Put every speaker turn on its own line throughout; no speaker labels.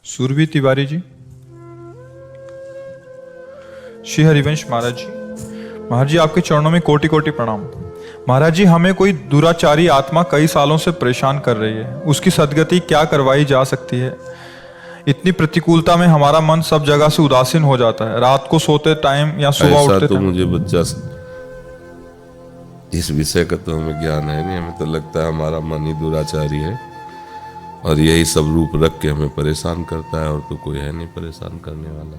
सुरभि तिवारी जी। श्री हरिवंश महाराज जी। महाराज जी आपके चरणों में कोटि कोटि प्रणाम। महाराज जी हमें कोई दुराचारी आत्मा कई सालों से परेशान कर रही है, उसकी सद्गति क्या करवाई जा सकती है? इतनी प्रतिकूलता में हमारा मन सब जगह से उदासीन हो जाता है, रात को सोते टाइम या सुबह उठते
तो
टाइम।
मुझे बच्चा इस विषय का तो हमें ज्ञान है नहीं। हमें तो लगता है हमारा मन ही दुराचारी है और यही सब रूप रख के हमें परेशान करता है, और तो कोई है नहीं परेशान करने वाला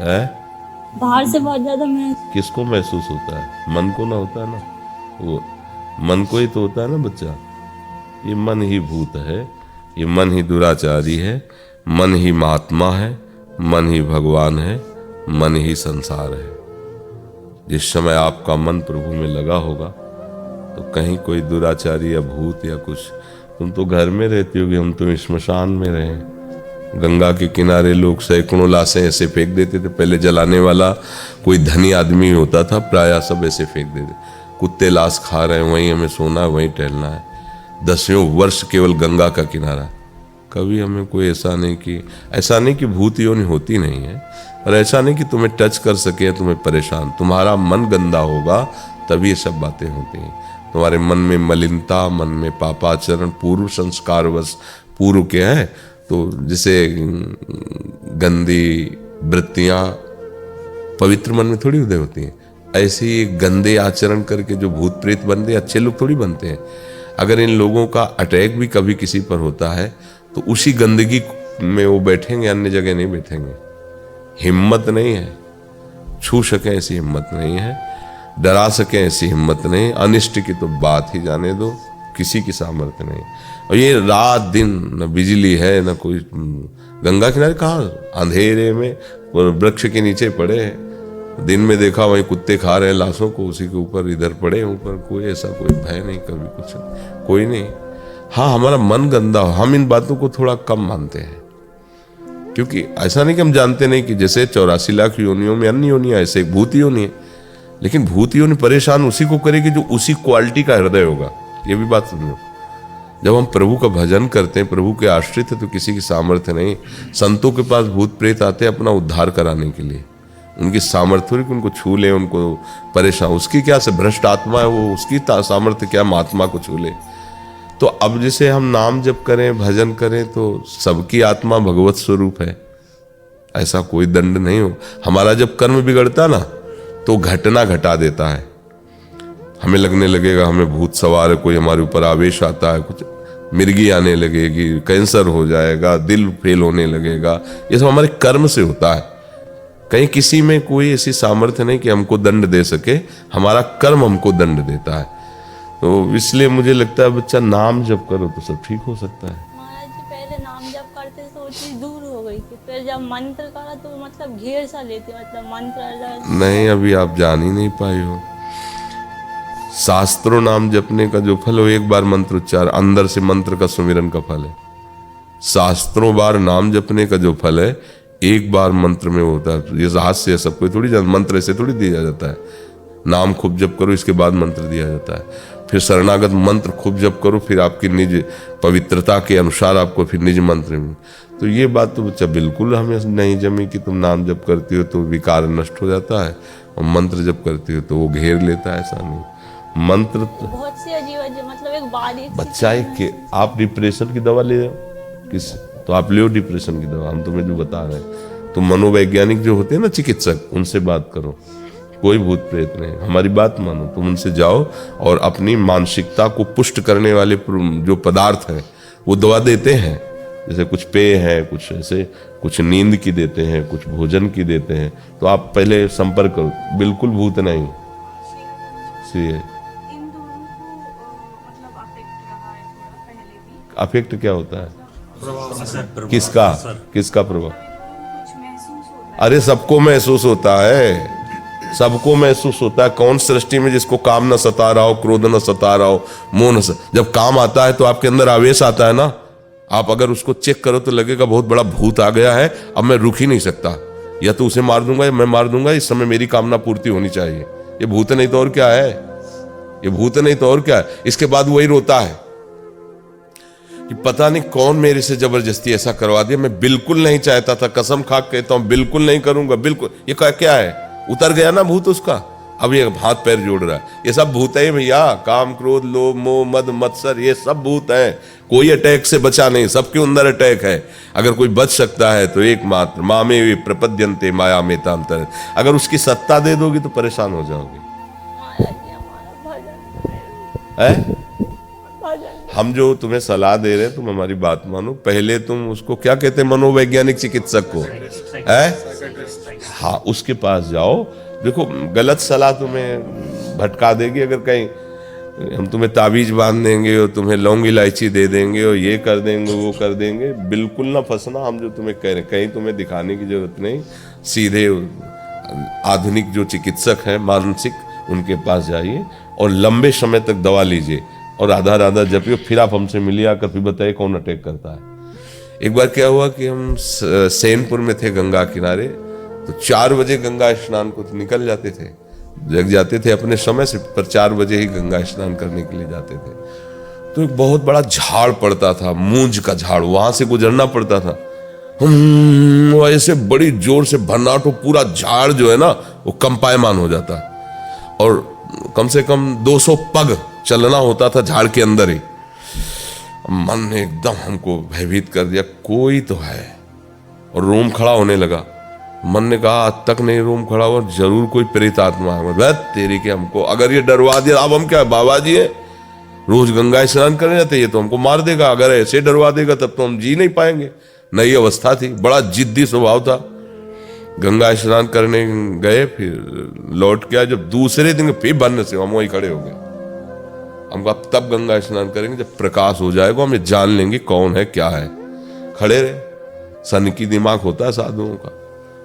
है।
बाहर से बहुत ज्यादा मैं
किसको महसूस होता है? मन को ना होता है ना, वो मन को ही तो होता है ना बच्चा। ये मन ही भूत है, ये मन ही दुराचारी है, मन ही महात्मा है, मन ही भगवान है, मन ही संसार है। जिस समय आपका मन प्रभु में लगा होगा तो कहीं कोई दुराचारी या भूत या कुछ, तुम तो घर में रहती होगी, हम तो श्मशान में रहे। गंगा के किनारे लोग सैकड़ों लाशें ऐसे फेंक देते थे। पहले जलाने वाला कोई धनी आदमी होता था, प्रायः सब ऐसे फेंक देते। कुत्ते लाश खा रहे हैं, वहीं हमें सोना है, वहीं टहलना है। दसियों वर्ष केवल गंगा का किनारा। कभी हमें कोई ऐसा नहीं कि भूत योनि होती नहीं है, और ऐसा नहीं कि तुम्हें टच कर सके, तुम्हें परेशान। तुम्हारा मन गंदा होगा तभी ये सब बातें होती हैं। तुम्हारे मन में मलिनता, मन में पापाचरण, पूर्व संस्कारवश पूर्व के हैं, तो जैसे गंदी वृत्तियां पवित्र मन में थोड़ी उदय होती हैं। ऐसे ही गंदे आचरण करके जो भूत प्रेत बनते हैं, अच्छे लोग थोड़ी बनते हैं। अगर इन लोगों का अटैक भी कभी किसी पर होता है तो उसी गंदगी में वो बैठेंगे, अन्य जगह नहीं बैठेंगे। हिम्मत नहीं है, छू सके ऐसी हिम्मत नहीं है, डरा सके ऐसी हिम्मत नहीं। अनिष्ट की तो बात ही जाने दो, किसी की सामर्थ्य नहीं। और ये रात दिन न बिजली है न कोई, गंगा किनारे कहाँ, अंधेरे में वृक्ष के नीचे पड़े हैं। दिन में देखा वहीं कुत्ते खा रहे हैं लाशों को, उसी के ऊपर इधर पड़े हैं ऊपर। कोई ऐसा कोई भय नहीं, कभी कुछ कोई नहीं। हाँ, हमारा मन गंदा हो, हम इन बातों को थोड़ा कम मानते हैं, क्योंकि ऐसा नहीं कि हम जानते नहीं कि जैसे 84 लाख योनियों में अन्य योनियां, ऐसे एक भूत योनि है। लेकिन भूत योनि परेशान उसी को करेगी जो उसी क्वालिटी का हृदय होगा। ये भी बात सुनो, जब हम प्रभु का भजन करते हैं, प्रभु के आश्रित है, तो किसी की सामर्थ्य नहीं। संतों के पास भूत प्रेत आते हैं अपना उद्धार कराने के लिए। उनकी सामर्थ्य कि उनको छू ले, उनको परेशान, उसकी क्या से भ्रष्ट आत्मा है वो, उसकी सामर्थ्य क्या महात्मा को छू ले। तो अब जैसे हम नाम जप करें, भजन करें, तो सबकी आत्मा भगवत स्वरूप है, ऐसा कोई दंड नहीं हो। हमारा जब कर्म बिगड़ता ना तो घटना घटा देता है। हमें लगने लगेगा हमें भूत सवार है, कोई हमारे ऊपर आवेश आता है, कुछ मिर्गी आने लगेगी, कैंसर हो जाएगा, दिल फेल होने लगेगा। ये सब हमारे कर्म से होता है। कहीं किसी में कोई ऐसी सामर्थ्य नहीं कि हमको दंड दे सके, हमारा कर्म हमको दंड देता है। तो इसलिए मुझे लगता है बच्चा नाम जप करो तो सब ठीक हो सकता है।
महाराज जी पहले नाम जप करते तो वो चीज दूर हो गई थी, फिर जब मंत्र करा तो मतलब घेर सा लेते, मतलब मंत्र
नहीं, अभी आप जान ही नहीं पाए हो। शास्त्रों नाम जपने का जो फल हो, एक बार मंत्र उच्चार, अंदर से मंत्र का सुमिरन का फल है। शास्त्रों बार नाम जपने का जो फल है, एक बार मंत्र में होता है। ये हाथ से सबको थोड़ी मंत्र ऐसे थोड़ी दिया जाता है। नाम खूब जप करो, इसके बाद मंत्र दिया जाता है। फिर शरणागत मंत्र खूब जप करो, फिर आपकी निज पवित्रता के अनुसार आपको फिर निज मंत्र में। तो ये बात तो बच्चा बिल्कुल हमें नहीं जमी कि तुम नाम जप करती हो तो विकार नष्ट हो जाता है, और मंत्र जप करती हो तो वो घेर लेता है। ऐसा नहीं। मंत्र तो
बहुत सी अजीब मतलब एक बारीक
बच्चा है। आप डिप्रेशन की दवा ले जाओ किस, तो आप ले डिप्रेशन की दवा, हम तुम्हें जो बता रहे हैं। तो मनोवैज्ञानिक जो होते हैं ना चिकित्सक, उनसे बात करो। कोई भूत प्रेत नहीं, हमारी बात मानो, तुम उनसे जाओ और अपनी मानसिकता को पुष्ट करने वाले जो पदार्थ हैं वो दवा देते हैं। जैसे कुछ पेय है, कुछ ऐसे, कुछ नींद की देते हैं, कुछ भोजन की देते हैं। तो आप पहले संपर्क करो, बिल्कुल भूत नहीं। अफेक्ट क्या होता है? किसका प्रभाव? अरे सबको महसूस होता है, सबको महसूस होता है। कौन सृष्टि में जिसको काम न सता रहा हो, क्रोध न सता रहा हो, मोह न जब काम आता है तो आपके अंदर आवेश आता है ना। आप अगर उसको चेक करो तो लगेगा बहुत बड़ा भूत आ गया है, अब मैं रुक ही नहीं सकता, या तो उसे मार दूंगा या मैं मार दूंगा, इस समय मेरी कामना पूर्ति होनी चाहिए। ये भूत नहीं तो और क्या है, ये भूत नहीं तो और क्या है। इसके बाद वही रोता है, कि पता नहीं कौन मेरे से जबरदस्ती ऐसा करवा दिया, मैं बिल्कुल नहीं चाहता था, कसम खा के कहता हूं बिल्कुल नहीं करूंगा, बिल्कुल। ये क्या है, उतर गया ना भूत उसका, अब ये हाथ पैर जोड़ रहा है। ये सब भूत है भैया, काम क्रोध लोभ मोह मद मत्सर, ये सब भूत है। कोई अटैक से बचा नहीं, सबके अंदर अटैक है। अगर कोई बच सकता है तो एकमात्र मामे वे प्रपद्यन्ते माया में तांतर, अगर उसकी सत्ता दे दोगी तो परेशान हो जाओगे।
महाराज जी हमारा भजन
है
भजन
हम जो तुम्हें सलाह दे रहे हैं, तुम हमारी बात मानो। पहले तुम उसको क्या कहते हैं, मनोवैज्ञानिक चिकित्सक को, है हाँ, उसके पास जाओ। देखो गलत सलाह तुम्हें भटका देगी। अगर कहीं हम तुम्हें ताबीज बांध देंगे और तुम्हें लौंग इलायची दे देंगे और ये कर देंगे वो कर देंगे, बिल्कुल ना फंसना। हम जो तुम्हें कह रहे हैं, कहीं तुम्हें दिखाने की जरूरत नहीं। सीधे आधुनिक जो चिकित्सक हैं मानसिक, उनके पास जाइए और लंबे समय तक दवा लीजिए और आधा आधा जपिए। फिर आप हमसे मिलिए आकर, फिर बताइए कौन अटैक करता है। एक बार क्या हुआ कि हम सैनपुर में थे गंगा किनारे, तो 4 बजे गंगा स्नान को निकल जाते थे, जग जाते थे अपने समय से, पर 4 बजे ही गंगा स्नान करने के लिए जाते थे। तो एक बहुत बड़ा झाड़ पड़ता था, मूंज का झाड़, वहां से गुजरना पड़ता था। ऐसे बड़ी जोर से भन्नाट, पूरा झाड़ जो है ना वो कंपायमान हो जाता, और कम से कम 200 पग चलना होता था झाड़ के अंदर ही। मन ने एकदम हमको भयभीत कर दिया, कोई तो है, और रोम खड़ा होने लगा। मन ने कहा आज तक नहीं रोम खड़ा हुआ, जरूर कोई प्रेत आत्मा है। तेरी के हमको अगर ये डरवा दिया, अब हम क्या बाबा जी है, रोज गंगा स्नान करने जाते, ये तो हमको मार देगा। अगर ऐसे डरवा देगा तब तो हम जी नहीं पाएंगे। नई अवस्था थी, बड़ा जिद्दी स्वभाव था। गंगा स्नान करने गए, फिर लौट के आए। जब दूसरे दिन फिर बनने से हम वहीं खड़े हो गए। हम अब तब गंगा स्नान करेंगे जब प्रकाश हो जाएगा, हमें जान लेंगे कौन है क्या है। खड़े रहे। सन की दिमाग होता है साधुओं का।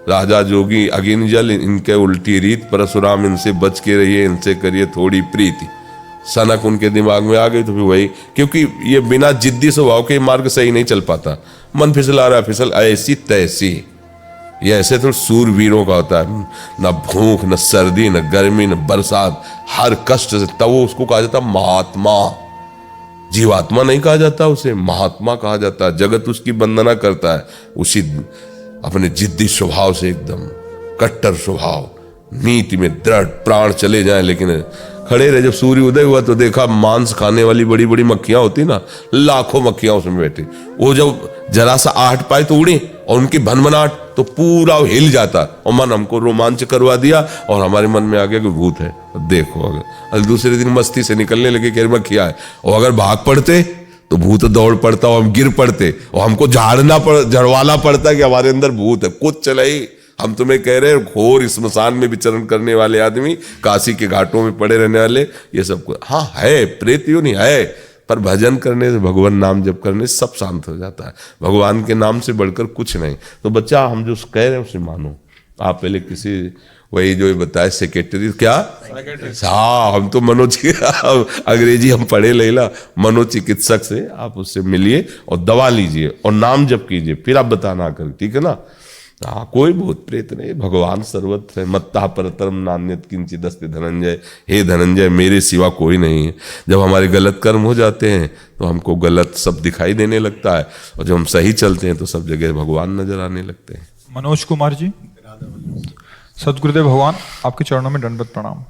राजा जोगी अगिन जल, इनके उल्टी रीत, परशुराम इनसे बच के रहिए, इनसे करिए थोड़ी प्रीति। सनक उनके दिमाग में आ गई, तो फिर वही, क्योंकि ये बिना जिद्दी स्वभाव के मार्ग सही नहीं चल पाता। मन फिसला रहा, फिसल ऐसी तैसी। ये ऐसे तो सूरवीरों का होता है, न भूख न सर्दी न गर्मी न बरसात, हर कष्ट से। तब वो उसको कहा जाता महात्मा। जीवात्मा नहीं कहा जाता उसे, महात्मा कहा जाता है। जगत उसकी वंदना करता है, उसी अपने जिद्दी स्वभाव से, एकदम कट्टर स्वभाव, नीति में दृढ़, प्राण चले जाएं लेकिन खड़े रहे। जब सूर्य उदय हुआ तो देखा मांस खाने वाली बड़ी बड़ी मक्खियां होती ना, लाखों मक्खियां उसमें बैठी। वो जब जरा सा आहट पाए तो उड़ी, और उनकी भनभनाहट तो पूरा हिल जाता। और मन हमको रोमांच करवा दिया, और हमारे मन में आ गया कि भूत है। देखो अगर दूसरे दिन मस्ती से निकलने लगे कि मक्खियां है, और अगर भाग पड़ते तो भूत दौड़ पड़ता और हम गिर पड़ते, और हमको झड़वाना पड़ता कि हमारे अंदर भूत है। कुछ चलाई, हम तुम्हें कह रहे हैं, घोर स्मशान में विचरण करने वाले आदमी, काशी के घाटों में पड़े रहने वाले, ये सब कुछ हाँ है, प्रेत यूं नहीं है। पर भजन करने से, भगवान नाम जप करने से सब शांत हो जाता है। भगवान के नाम से बढ़कर कुछ नहीं। तो बच्चा हम जो कह रहे हैं उसे मानो। आप पहले किसी वही जो बताए सेक्रेटरी, क्या हाँ, हम तो अंग्रेजी हम पढ़े लेला, मनोचिकित्सक से आप उससे मिलिए और दवा लीजिए और नाम जप कीजिए, फिर आप बताना कर, ठीक है ना। हाँ, कोई भूत प्रेत नहीं, भगवान सर्वत्र है। मत्ता परतरम नान्यत किंचित् अस्ति धनंजय, हे धनंजय मेरे सिवा कोई नहीं है। जब हमारे गलत कर्म हो जाते हैं तो हमको गलत सब दिखाई देने लगता है, और जब हम सही चलते हैं तो सब जगह भगवान नजर आने लगते हैं।
मनोज कुमार जी, सदगुरुदेव भगवान आपके चरणों में दंडवत प्रणाम।